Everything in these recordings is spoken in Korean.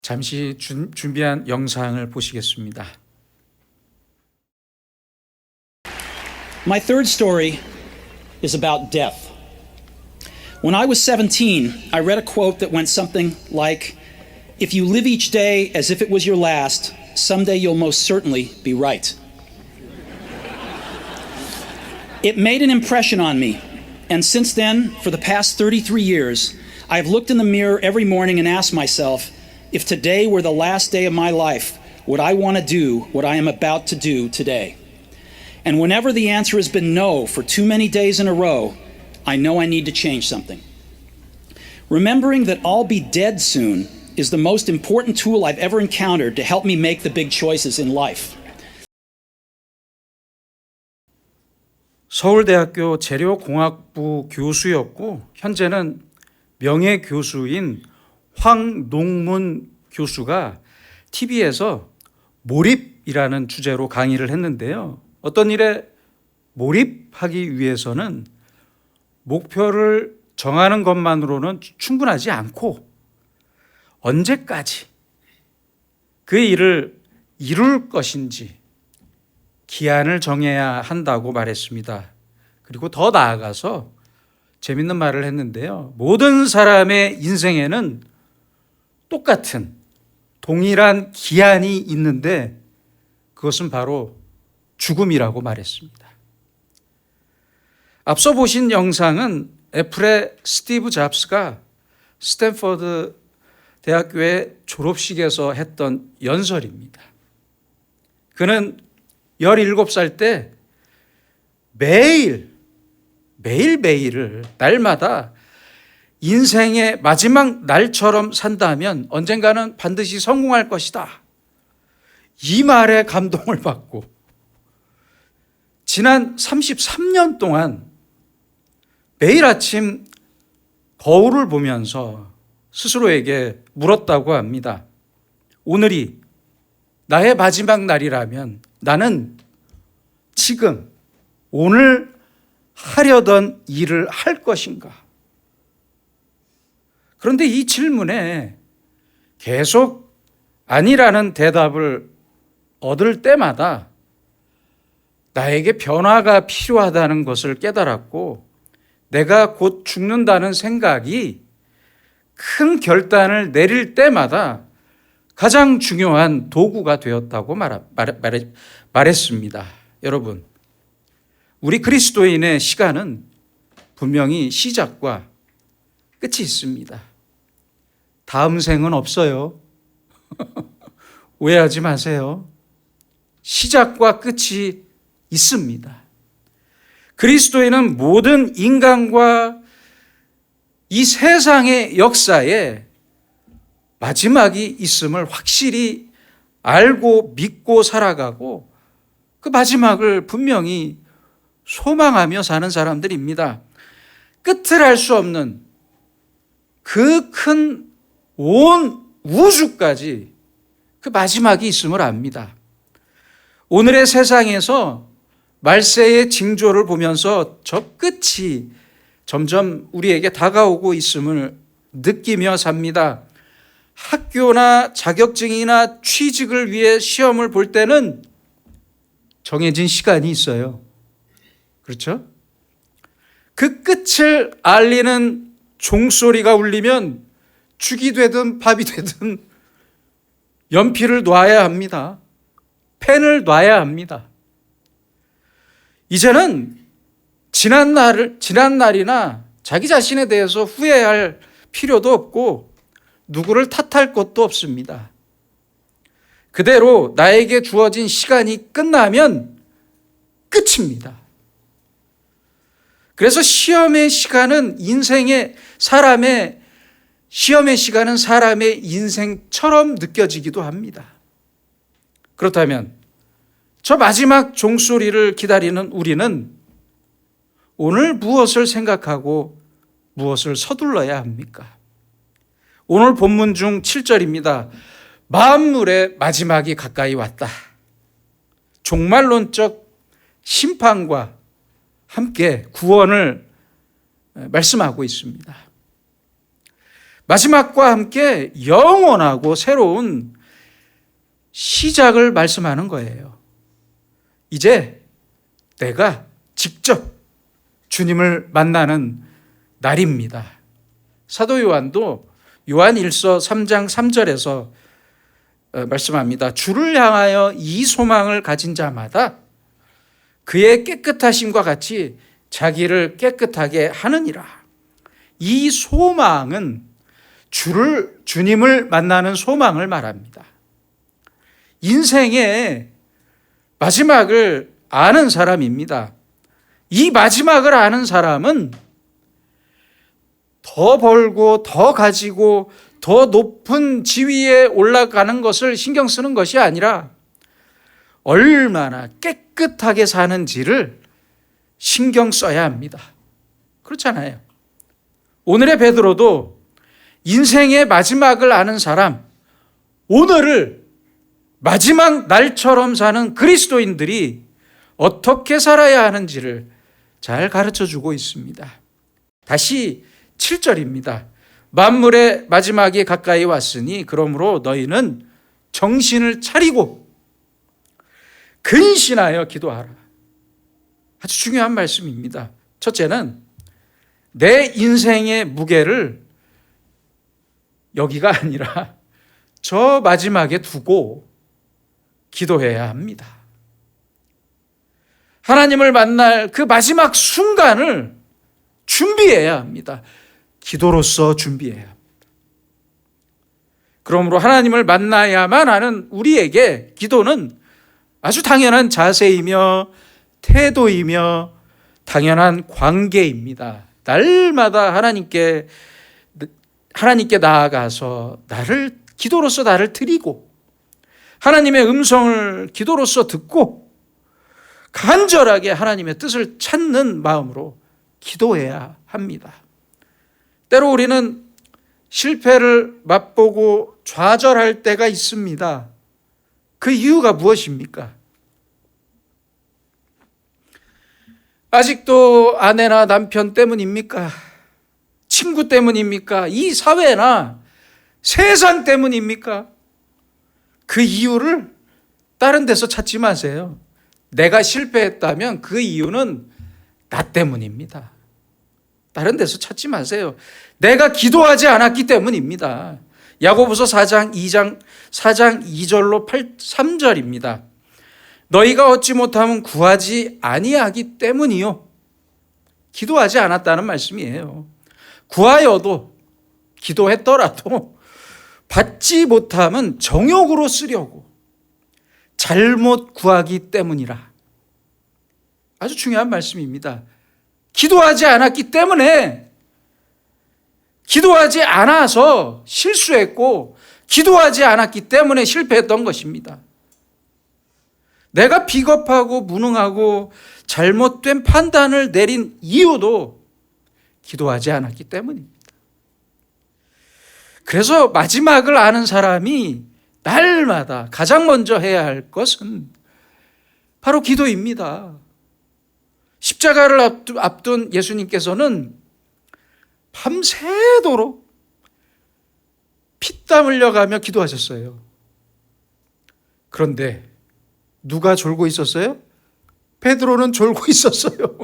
잠시 준비한 영상을 보시겠습니다. My third story is about death. When I was 17, I read a quote that went something like, "If you live each day as if it was your last, someday you'll most certainly be right." It made an impression on me, and since then, for the past 33 years, I have looked in the mirror every morning and asked myself, if today were the last day of my life, would I want to do what I am about to do today? And whenever the answer has been no for too many days in a row, I know I need to change something. Remembering that I'll be dead soon is the most important tool I've ever encountered to help me make the big choices in life. 서울대학교 재료공학부 교수였고 현재는 명예교수인 황농문 교수가 TV에서 몰입이라는 주제로 강의를 했는데요. 어떤 일에 몰입하기 위해서는 목표를 정하는 것만으로는 충분하지 않고 언제까지 그 일을 이룰 것인지 기한을 정해야 한다고 말했습니다. 그리고 더 나아가서 재밌는 말을 했는데요. 모든 사람의 인생에는 똑같은 동일한 기한이 있는데 그것은 바로 죽음이라고 말했습니다. 앞서 보신 영상은 애플의 스티브 잡스가 스탠퍼드 대학교의 졸업식에서 했던 연설입니다. 그는 17살 때 매일매일을 날마다 인생의 마지막 날처럼 산다면 언젠가는 반드시 성공할 것이다. 이 말에 감동을 받고 지난 33년 동안 매일 아침 거울을 보면서 스스로에게 물었다고 합니다. 오늘이 나의 마지막 날이라면 나는 지금 오늘 하려던 일을 할 것인가? 그런데 이 질문에 계속 아니라는 대답을 얻을 때마다 나에게 변화가 필요하다는 것을 깨달았고 내가 곧 죽는다는 생각이 큰 결단을 내릴 때마다 가장 중요한 도구가 되었다고 말했습니다. 여러분, 우리 그리스도인의 시간은 분명히 시작과 끝이 있습니다. 다음 생은 없어요. 오해하지 마세요. 시작과 끝이 있습니다. 그리스도인은 모든 인간과 이 세상의 역사에 마지막이 있음을 확실히 알고 믿고 살아가고 그 마지막을 분명히 소망하며 사는 사람들입니다. 끝을 알 수 없는 그 큰 온 우주까지 그 마지막이 있음을 압니다. 오늘의 세상에서 말세의 징조를 보면서 저 끝이 점점 우리에게 다가오고 있음을 느끼며 삽니다. 학교나 자격증이나 취직을 위해 시험을 볼 때는 정해진 시간이 있어요. 그렇죠? 그 끝을 알리는 종소리가 울리면 죽이 되든 밥이 되든 연필을 놔야 합니다. 펜을 놔야 합니다. 이제는 지난 날이나 자기 자신에 대해서 후회할 필요도 없고 누구를 탓할 것도 없습니다. 그대로 나에게 주어진 시간이 끝나면 끝입니다. 그래서 시험의 시간은 사람의 인생처럼 느껴지기도 합니다. 그렇다면 저 마지막 종소리를 기다리는 우리는 오늘 무엇을 생각하고 무엇을 서둘러야 합니까? 오늘 본문 중 7절입니다. 만물의 마지막이 가까이 왔다. 종말론적 심판과 함께 구원을 말씀하고 있습니다. 마지막과 함께 영원하고 새로운 시작을 말씀하는 거예요. 이제 내가 직접 주님을 만나는 날입니다. 사도 요한도 요한 1서 3장 3절에서 말씀합니다. 주를 향하여 이 소망을 가진 자마다 그의 깨끗하심과 같이 자기를 깨끗하게 하느니라. 이 소망은 주님을 만나는 소망을 말합니다. 인생의 마지막을 아는 사람입니다. 이 마지막을 아는 사람은 더 벌고 더 가지고 더 높은 지위에 올라가는 것을 신경 쓰는 것이 아니라 얼마나 깨끗하게 사는지를 신경 써야 합니다. 그렇잖아요. 오늘의 베드로도 인생의 마지막을 아는 사람, 오늘을 마지막 날처럼 사는 그리스도인들이 어떻게 살아야 하는지를 잘 가르쳐 주고 있습니다. 다시 7절입니다. 만물의 마지막이 가까이 왔으니 그러므로 너희는 정신을 차리고 근신하여 기도하라. 아주 중요한 말씀입니다. 첫째는 내 인생의 무게를 여기가 아니라 저 마지막에 두고 기도해야 합니다. 하나님을 만날 그 마지막 순간을 준비해야 합니다. 기도로서 준비해야 합니다. 그러므로 하나님을 만나야만 하는 우리에게 기도는 아주 당연한 자세이며 태도이며 당연한 관계입니다. 날마다 하나님께 나아가서 기도로서 나를 드리고 하나님의 음성을 기도로서 듣고 간절하게 하나님의 뜻을 찾는 마음으로 기도해야 합니다. 때로 우리는 실패를 맛보고 좌절할 때가 있습니다. 그 이유가 무엇입니까? 아직도 아내나 남편 때문입니까? 친구 때문입니까? 이 사회나 세상 때문입니까? 그 이유를 다른 데서 찾지 마세요. 내가 실패했다면 그 이유는 나 때문입니다. 다른 데서 찾지 마세요. 내가 기도하지 않았기 때문입니다. 야고보서 4장 2절로 3절입니다. 너희가 얻지 못하면 구하지 아니하기 때문이요. 기도하지 않았다는 말씀이에요. 구하여도 기도했더라도 받지 못하면 정욕으로 쓰려고 잘못 구하기 때문이라. 아주 중요한 말씀입니다. 기도하지 않았기 때문에, 기도하지 않아서 실수했고 기도하지 않았기 때문에 실패했던 것입니다. 내가 비겁하고 무능하고 잘못된 판단을 내린 이유도 기도하지 않았기 때문입니다. 그래서 마지막을 아는 사람이 날마다 가장 먼저 해야 할 것은 바로 기도입니다. 십자가를 앞둔 예수님께서는 밤새도록 피땀 흘려가며 기도하셨어요. 그런데 누가 졸고 있었어요? 베드로는 졸고 있었어요.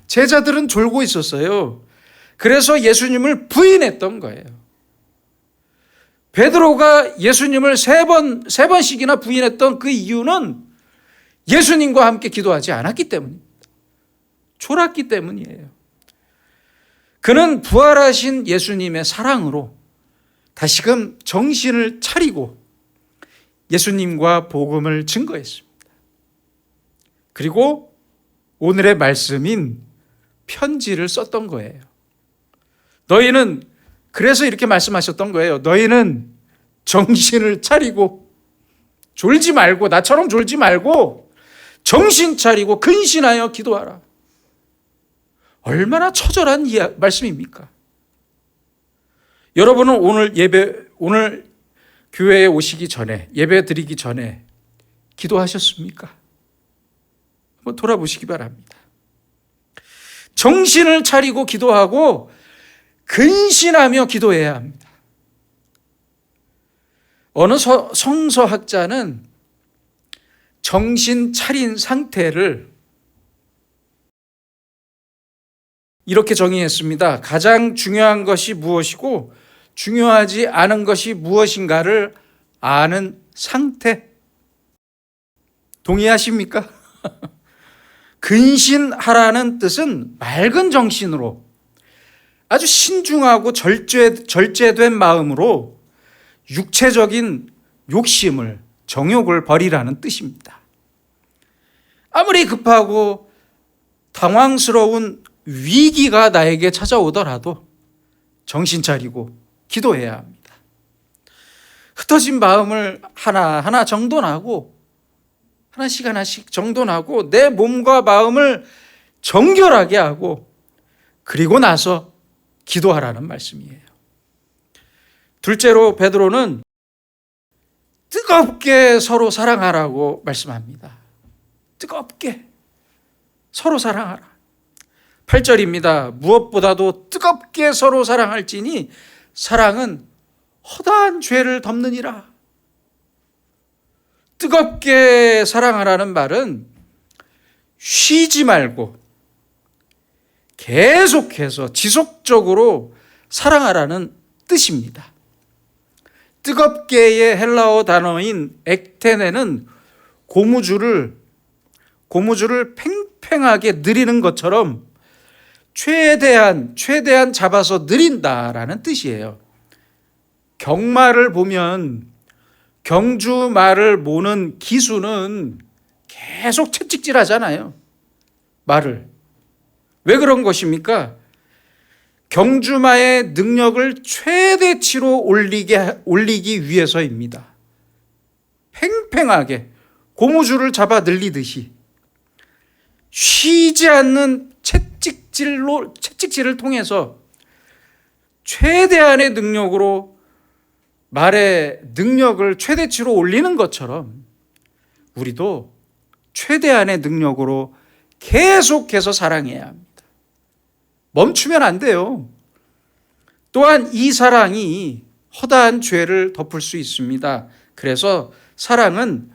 제자들은 졸고 있었어요. 그래서 예수님을 부인했던 거예요. 베드로가 예수님을 세 번씩이나 부인했던 그 이유는 예수님과 함께 기도하지 않았기 때문입니다. 졸았기 때문이에요. 그는 부활하신 예수님의 사랑으로 다시금 정신을 차리고 예수님과 복음을 증거했습니다. 그리고 오늘의 말씀인 편지를 썼던 거예요. 너희는, 그래서 이렇게 말씀하셨던 거예요. 너희는 정신을 차리고 졸지 말고, 나처럼 졸지 말고 정신 차리고 근신하여 기도하라. 얼마나 처절한 말씀입니까? 여러분은 오늘 교회에 오시기 전에, 예배 드리기 전에 기도하셨습니까? 한번 돌아보시기 바랍니다. 정신을 차리고 기도하고 근신하며 기도해야 합니다. 어느 성서학자는 정신 차린 상태를 이렇게 정의했습니다. 가장 중요한 것이 무엇이고 중요하지 않은 것이 무엇인가를 아는 상태. 동의하십니까? 근신하라는 뜻은 맑은 정신으로 아주 신중하고 절제된 마음으로 육체적인 욕심을, 정욕을 버리라는 뜻입니다. 아무리 급하고 당황스러운 위기가 나에게 찾아오더라도 정신 차리고 기도해야 합니다. 흩어진 마음을 하나하나 정돈하고 하나씩 하나씩 정돈하고 내 몸과 마음을 정결하게 하고 그리고 나서 기도하라는 말씀이에요. 둘째로 베드로는 뜨겁게 서로 사랑하라고 말씀합니다. 뜨겁게 서로 사랑하라. 8절입니다. 무엇보다도 뜨겁게 서로 사랑할지니 사랑은 허다한 죄를 덮느니라. 뜨겁게 사랑하라는 말은 쉬지 말고 계속해서 지속적으로 사랑하라는 뜻입니다. 뜨겁게의 헬라어 단어인 액테네는 고무줄을 팽팽하게 느리는 것처럼 최대한 잡아서 느린다라는 뜻이에요. 경마를 보면 경주마를 모는 기수는 계속 채찍질 하잖아요. 말을. 왜 그런 것입니까? 경주마의 능력을 최대치로 올리기 위해서입니다. 팽팽하게 고무줄을 잡아 늘리듯이 쉬지 않는 채찍질을 통해서 최대한의 능력으로 말의 능력을 최대치로 올리는 것처럼 우리도 최대한의 능력으로 계속해서 사랑해야 합니다. 멈추면 안 돼요. 또한 이 사랑이 허다한 죄를 덮을 수 있습니다. 그래서 사랑은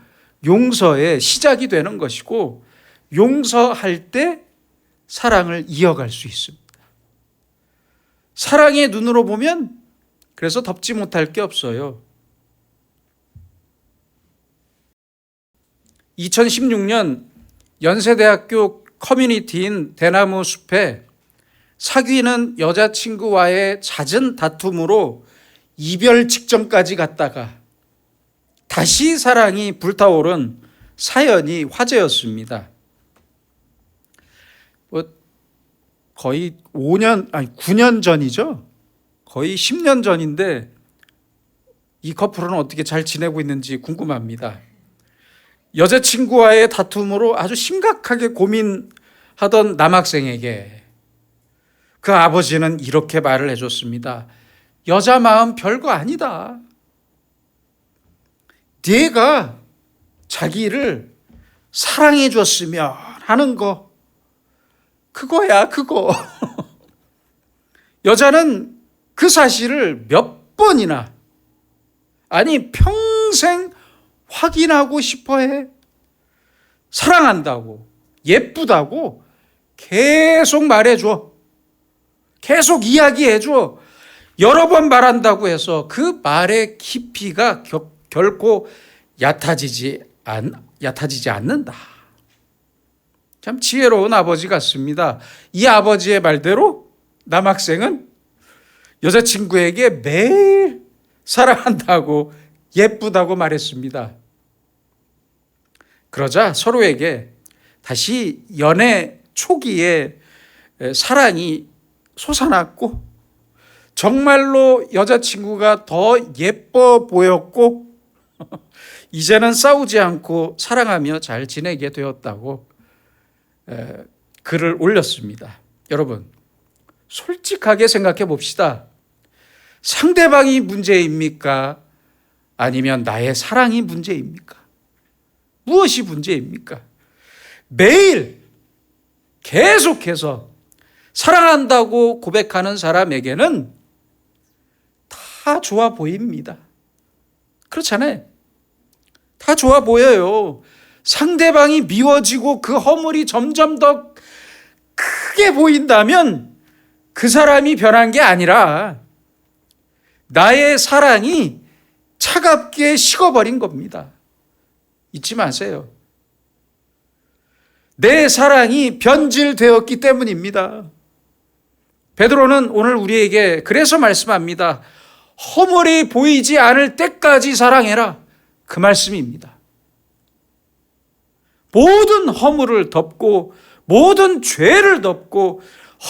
용서의 시작이 되는 것이고 용서할 때 사랑을 이어갈 수 있습니다. 사랑의 눈으로 보면 그래서 덮지 못할 게 없어요. 2016년 연세대학교 커뮤니티인 대나무 숲에 사귀는 여자친구와의 잦은 다툼으로 이별 직전까지 갔다가 다시 사랑이 불타오른 사연이 화제였습니다. 거의 9년 전이죠. 거의 10년 전인데 이 커플은 어떻게 잘 지내고 있는지 궁금합니다. 여자친구와의 다툼으로 아주 심각하게 고민하던 남학생에게 그 아버지는 이렇게 말을 해줬습니다. 여자 마음 별거 아니다. 네가 자기를 사랑해 줬으면 하는 거 그거야 그거. 여자는 그 사실을 몇 번이나 아니 평생 확인하고 싶어해. 사랑한다고 예쁘다고 계속 말해줘. 계속 이야기해줘. 여러 번 말한다고 해서 그 말의 깊이가 결코 얕아지지 않는다. 참 지혜로운 아버지 같습니다. 이 아버지의 말대로 남학생은 여자친구에게 매일 사랑한다고 예쁘다고 말했습니다. 그러자 서로에게 다시 연애 초기에 사랑이 솟아났고 정말로 여자친구가 더 예뻐 보였고 이제는 싸우지 않고 사랑하며 잘 지내게 되었다고 글을 올렸습니다. 여러분 솔직하게 생각해 봅시다. 상대방이 문제입니까? 아니면 나의 사랑이 문제입니까? 무엇이 문제입니까? 매일 계속해서 사랑한다고 고백하는 사람에게는 다 좋아 보입니다. 그렇잖아요. 다 좋아 보여요. 상대방이 미워지고 그 허물이 점점 더 크게 보인다면 그 사람이 변한 게 아니라 나의 사랑이 차갑게 식어버린 겁니다. 잊지 마세요. 내 사랑이 변질되었기 때문입니다. 베드로는 오늘 우리에게 그래서 말씀합니다. 허물이 보이지 않을 때까지 사랑해라. 그 말씀입니다. 모든 허물을 덮고 모든 죄를 덮고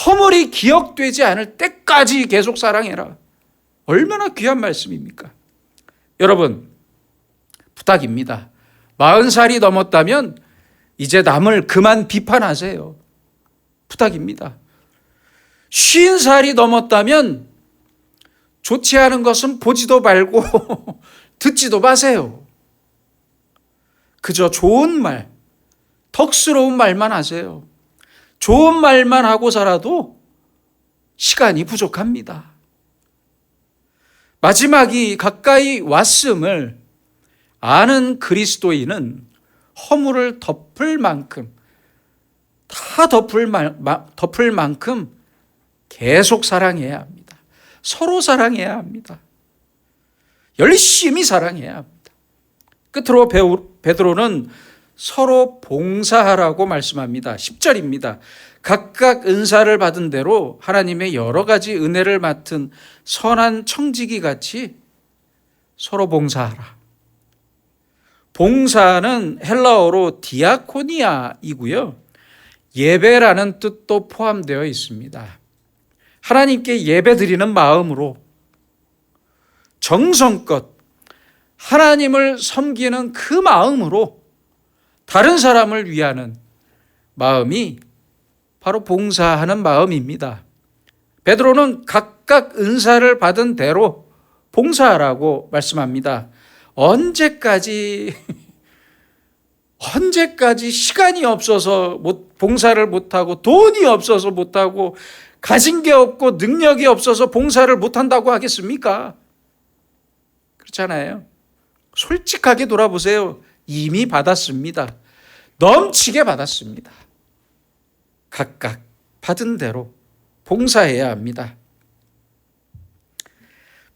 허물이 기억되지 않을 때까지 계속 사랑해라. 얼마나 귀한 말씀입니까? 여러분, 부탁입니다. 40살이 넘었다면 이제 남을 그만 비판하세요. 부탁입니다. 50살이 넘었다면 좋지 않은 것은 보지도 말고 듣지도 마세요. 그저 좋은 말, 덕스러운 말만 하세요. 좋은 말만 하고 살아도 시간이 부족합니다. 마지막이 가까이 왔음을 아는 그리스도인은 허물을 덮을 만큼, 다 덮을 만큼 계속 사랑해야 합니다. 서로 사랑해야 합니다. 열심히 사랑해야 합니다. 끝으로 베드로는 서로 봉사하라고 말씀합니다. 10절입니다. 각각 은사를 받은 대로 하나님의 여러 가지 은혜를 맡은 선한 청지기 같이 서로 봉사하라. 봉사는 헬라어로 디아코니아이고요. 예배라는 뜻도 포함되어 있습니다. 하나님께 예배드리는 마음으로 정성껏 하나님을 섬기는 그 마음으로 다른 사람을 위하는 마음이 바로 봉사하는 마음입니다. 베드로는 각각 은사를 받은 대로 봉사하라고 말씀합니다. 언제까지 시간이 없어서 봉사를 못하고 돈이 없어서 못하고 가진 게 없고 능력이 없어서 봉사를 못한다고 하겠습니까? 그렇잖아요. 솔직하게 돌아보세요. 이미 받았습니다. 넘치게 받았습니다. 각각 받은 대로 봉사해야 합니다.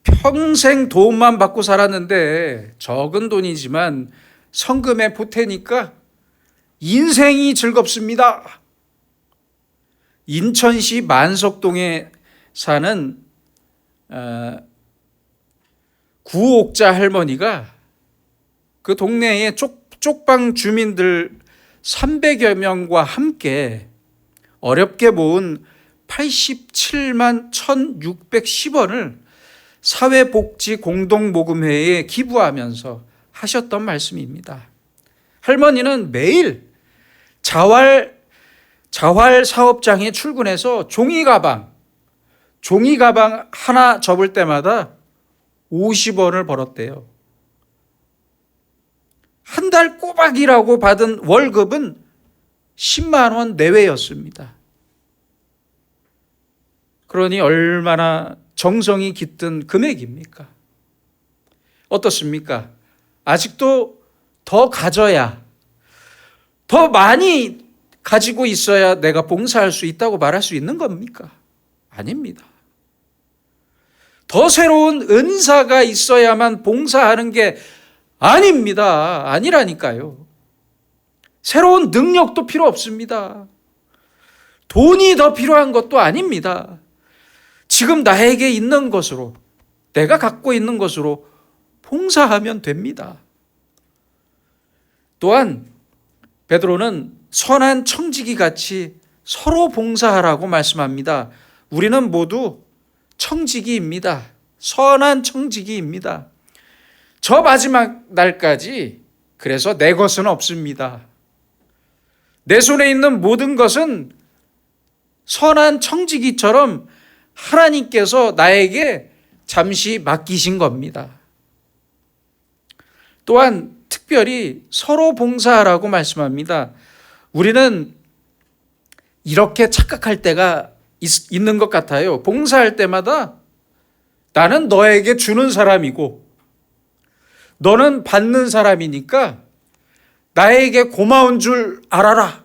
평생 도움만 받고 살았는데 적은 돈이지만 성금에 보태니까 인생이 즐겁습니다. 인천시 만석동에 사는 구옥자 할머니가 그 동네의 쪽방 주민들 300여 명과 함께 어렵게 모은 87만 1,610원을 사회복지공동모금회에 기부하면서 하셨던 말씀입니다. 할머니는 매일 자활 사업장에 출근해서 종이가방 하나 접을 때마다 50원을 벌었대요. 한 달 꼬박 일하고 받은 월급은 10만 원 내외였습니다. 그러니 얼마나 정성이 깃든 금액입니까? 어떻습니까? 아직도 더 가져야, 더 많이 가지고 있어야 내가 봉사할 수 있다고 말할 수 있는 겁니까? 아닙니다. 더 새로운 은사가 있어야만 봉사하는 게 아닙니다. 아니라니까요. 새로운 능력도 필요 없습니다. 돈이 더 필요한 것도 아닙니다. 지금 나에게 있는 것으로, 내가 갖고 있는 것으로 봉사하면 됩니다. 또한 베드로는 선한 청지기 같이 서로 봉사하라고 말씀합니다. 우리는 모두 청지기입니다. 선한 청지기입니다. 저 마지막 날까지 그래서 내 것은 없습니다. 내 손에 있는 모든 것은 선한 청지기처럼 하나님께서 나에게 잠시 맡기신 겁니다. 또한 특별히 서로 봉사하라고 말씀합니다. 우리는 이렇게 착각할 때가 있는 것 같아요. 봉사할 때마다 나는 너에게 주는 사람이고 너는 받는 사람이니까 나에게 고마운 줄 알아라.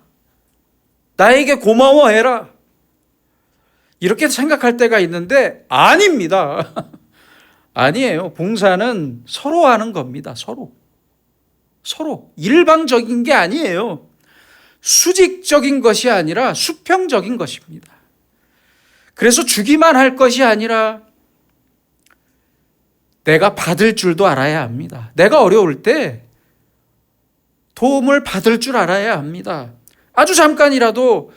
나에게 고마워해라. 이렇게 생각할 때가 있는데 아닙니다. 아니에요. 봉사는 서로 하는 겁니다. 서로. 일방적인 게 아니에요. 수직적인 것이 아니라 수평적인 것입니다. 그래서 주기만 할 것이 아니라 내가 받을 줄도 알아야 합니다. 내가 어려울 때 도움을 받을 줄 알아야 합니다. 아주 잠깐이라도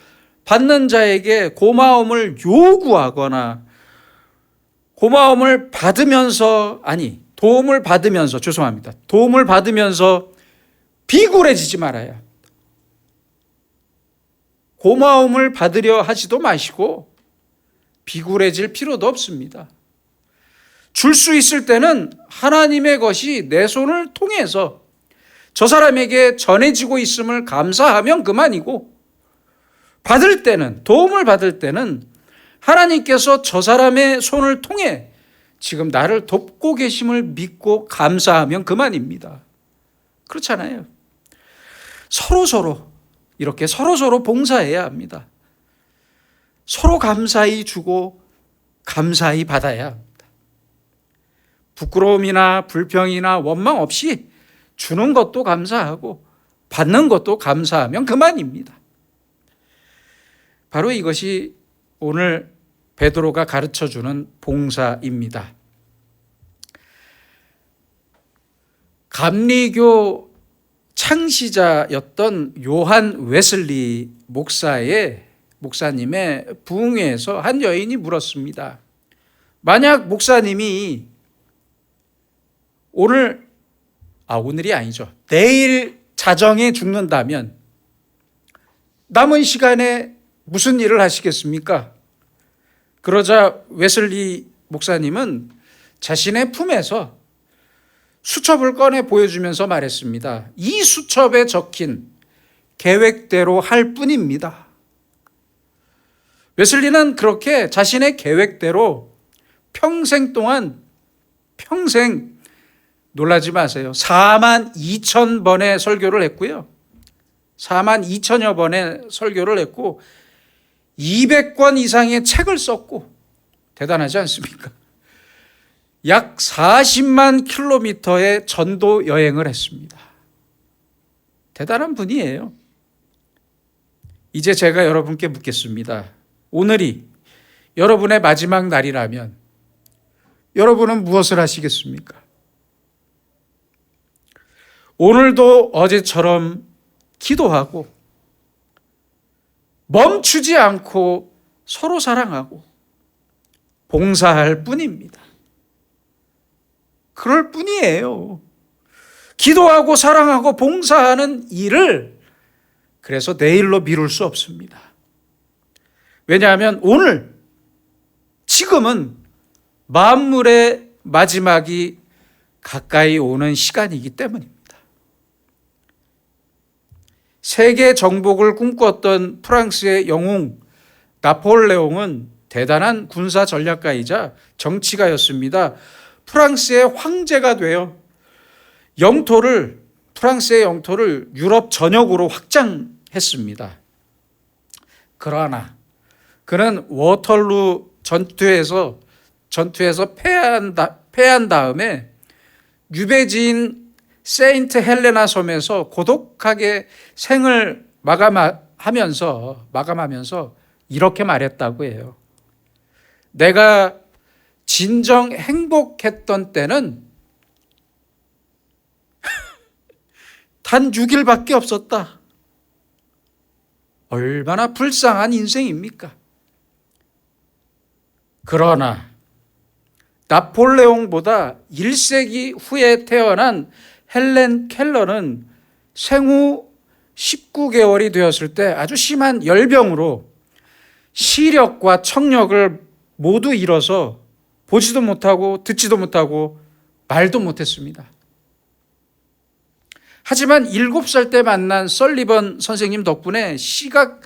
받는 자에게 고마움을 요구하거나 도움을 받으면서 비굴해지지 말아야 합니다. 고마움을 받으려 하지도 마시고 비굴해질 필요도 없습니다. 줄 수 있을 때는 하나님의 것이 내 손을 통해서 저 사람에게 전해지고 있음을 감사하면 그만이고, 도움을 받을 때는 하나님께서 저 사람의 손을 통해 지금 나를 돕고 계심을 믿고 감사하면 그만입니다. 그렇잖아요. 이렇게 서로 봉사해야 합니다. 서로 감사히 주고 감사히 받아야 합니다. 부끄러움이나 불평이나 원망 없이 주는 것도 감사하고 받는 것도 감사하면 그만입니다. 바로 이것이 오늘 베드로가 가르쳐주는 봉사입니다. 감리교 창시자였던 요한 웨슬리 목사님의 부흥회에서 한 여인이 물었습니다. 만약 목사님이 내일 자정에 죽는다면 남은 시간에 무슨 일을 하시겠습니까? 그러자 웨슬리 목사님은 자신의 품에서 수첩을 꺼내 보여주면서 말했습니다. 이 수첩에 적힌 계획대로 할 뿐입니다. 웨슬리는 그렇게 자신의 계획대로 평생 놀라지 마세요. 42,000번의 설교를 했고요. 42,000여 번의 설교를 했고 200권 이상의 책을 썼고, 대단하지 않습니까? 약 40만 킬로미터의 전도 여행을 했습니다. 대단한 분이에요. 이제 제가 여러분께 묻겠습니다. 오늘이 여러분의 마지막 날이라면 여러분은 무엇을 하시겠습니까? 오늘도 어제처럼 기도하고 멈추지 않고 서로 사랑하고 봉사할 뿐입니다. 그럴 뿐이에요. 기도하고 사랑하고 봉사하는 일을 그래서 내일로 미룰 수 없습니다. 왜냐하면 지금은 만물의 마지막이 가까이 오는 시간이기 때문입니다. 세계 정복을 꿈꿨던 프랑스의 영웅 나폴레옹은 대단한 군사 전략가이자 정치가였습니다. 프랑스의 황제가 되어 프랑스의 영토를 유럽 전역으로 확장했습니다. 그러나 그는 워털루 전투에서 패한 다음에 유배지인 세인트 헬레나 섬에서 고독하게 생을 마감하면서 이렇게 말했다고 해요. 내가 진정 행복했던 때는 단 6일밖에 없었다. 얼마나 불쌍한 인생입니까? 그러나 나폴레옹보다 1세기 후에 태어난 헬렌 켈러는 생후 19개월이 되었을 때 아주 심한 열병으로 시력과 청력을 모두 잃어서 보지도 못하고 듣지도 못하고 말도 못했습니다. 하지만 7살 때 만난 설리번 선생님 덕분에 시각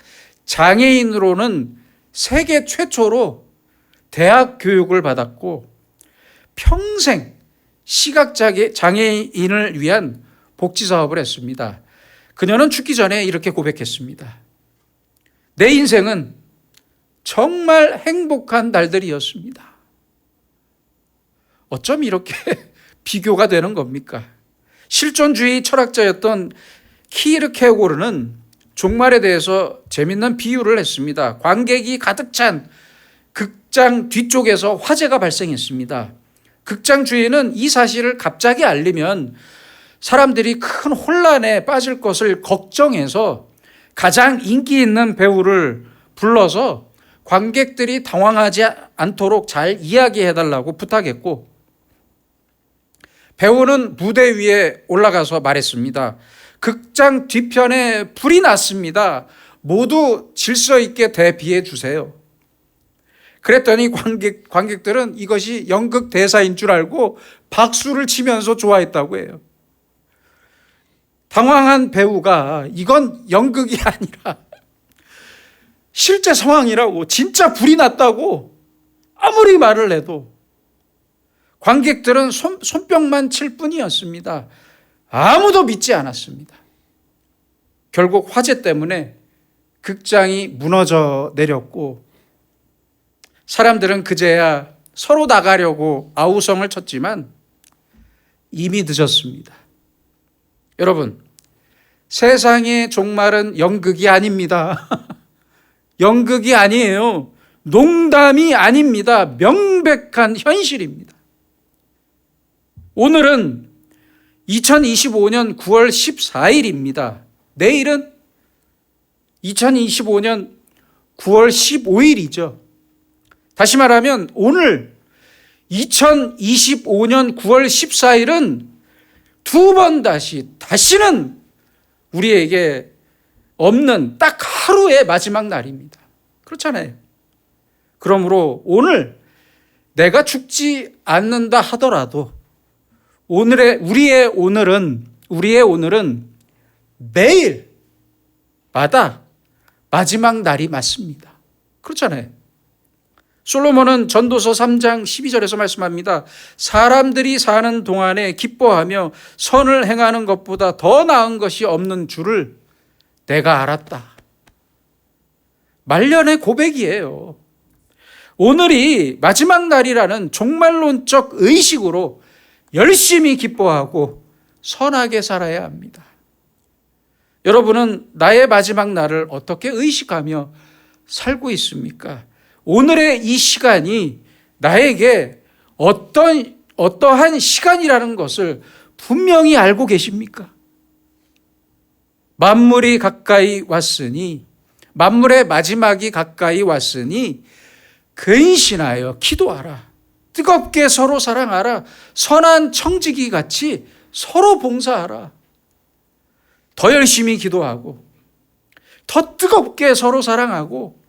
장애인으로는 세계 최초로 대학 교육을 받았고 평생 시각장애인을 위한 복지사업을 했습니다. 그녀는 죽기 전에 이렇게 고백했습니다. 내 인생은 정말 행복한 날들이었습니다. 어쩜 이렇게 비교가 되는 겁니까? 실존주의 철학자였던 키르케고르는 종말에 대해서 재밌는 비유를 했습니다. 관객이 가득 찬 극장 뒤쪽에서 화재가 발생했습니다. 극장 주인은 이 사실을 갑자기 알리면 사람들이 큰 혼란에 빠질 것을 걱정해서 가장 인기 있는 배우를 불러서 관객들이 당황하지 않도록 잘 이야기해달라고 부탁했고, 배우는 무대 위에 올라가서 말했습니다. 극장 뒤편에 불이 났습니다. 모두 질서 있게 대비해 주세요. 그랬더니 관객들은 이것이 연극 대사인 줄 알고 박수를 치면서 좋아했다고 해요. 당황한 배우가 이건 연극이 아니라 실제 상황이라고, 진짜 불이 났다고 아무리 말을 해도 관객들은 손뼉만 칠 뿐이었습니다. 아무도 믿지 않았습니다. 결국 화재 때문에 극장이 무너져 내렸고, 사람들은 그제야 서로 나가려고 아우성을 쳤지만 이미 늦었습니다. 여러분, 세상의 종말은 연극이 아닙니다. 연극이 아니에요. 농담이 아닙니다. 명백한 현실입니다. 오늘은 2025년 9월 14일입니다. 내일은 2025년 9월 15일이죠. 다시 말하면 오늘 2025년 9월 14일은 두 번 다시는 우리에게 없는 딱 하루의 마지막 날입니다. 그렇잖아요. 그러므로 오늘 내가 죽지 않는다 하더라도 우리의 오늘은 매일마다 마지막 날이 맞습니다. 그렇잖아요. 솔로몬은 전도서 3장 12절에서 말씀합니다. 사람들이 사는 동안에 기뻐하며 선을 행하는 것보다 더 나은 것이 없는 줄을 내가 알았다. 말년의 고백이에요. 오늘이 마지막 날이라는 종말론적 의식으로 열심히 기뻐하고 선하게 살아야 합니다. 여러분은 나의 마지막 날을 어떻게 의식하며 살고 있습니까? 오늘의 이 시간이 나에게 어떠한 시간이라는 것을 분명히 알고 계십니까? 만물이 가까이 왔으니, 만물의 마지막이 가까이 왔으니 근신하여 기도하라. 뜨겁게 서로 사랑하라. 선한 청지기 같이 서로 봉사하라. 더 열심히 기도하고 더 뜨겁게 서로 사랑하고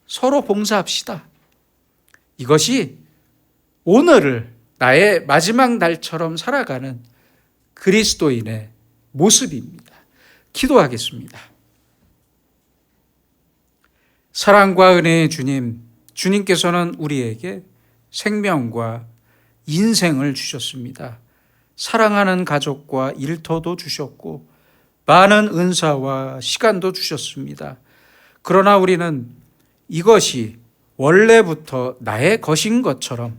서로 봉사합시다. 이것이 오늘을 나의 마지막 날처럼 살아가는 그리스도인의 모습입니다. 기도하겠습니다. 사랑과 은혜의 주님, 주님께서는 우리에게 생명과 인생을 주셨습니다. 사랑하는 가족과 일터도 주셨고 많은 은사와 시간도 주셨습니다. 그러나 우리는 이것이 원래부터 나의 것인 것처럼,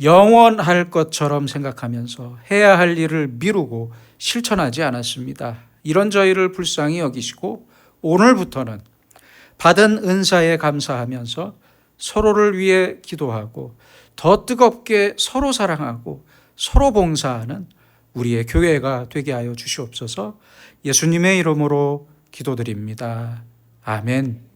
영원할 것처럼 생각하면서 해야 할 일을 미루고 실천하지 않았습니다. 이런 저희를 불쌍히 여기시고 오늘부터는 받은 은사에 감사하면서 서로를 위해 기도하고 더 뜨겁게 서로 사랑하고 서로 봉사하는 우리의 교회가 되게 하여 주시옵소서. 예수님의 이름으로 기도드립니다. 아멘.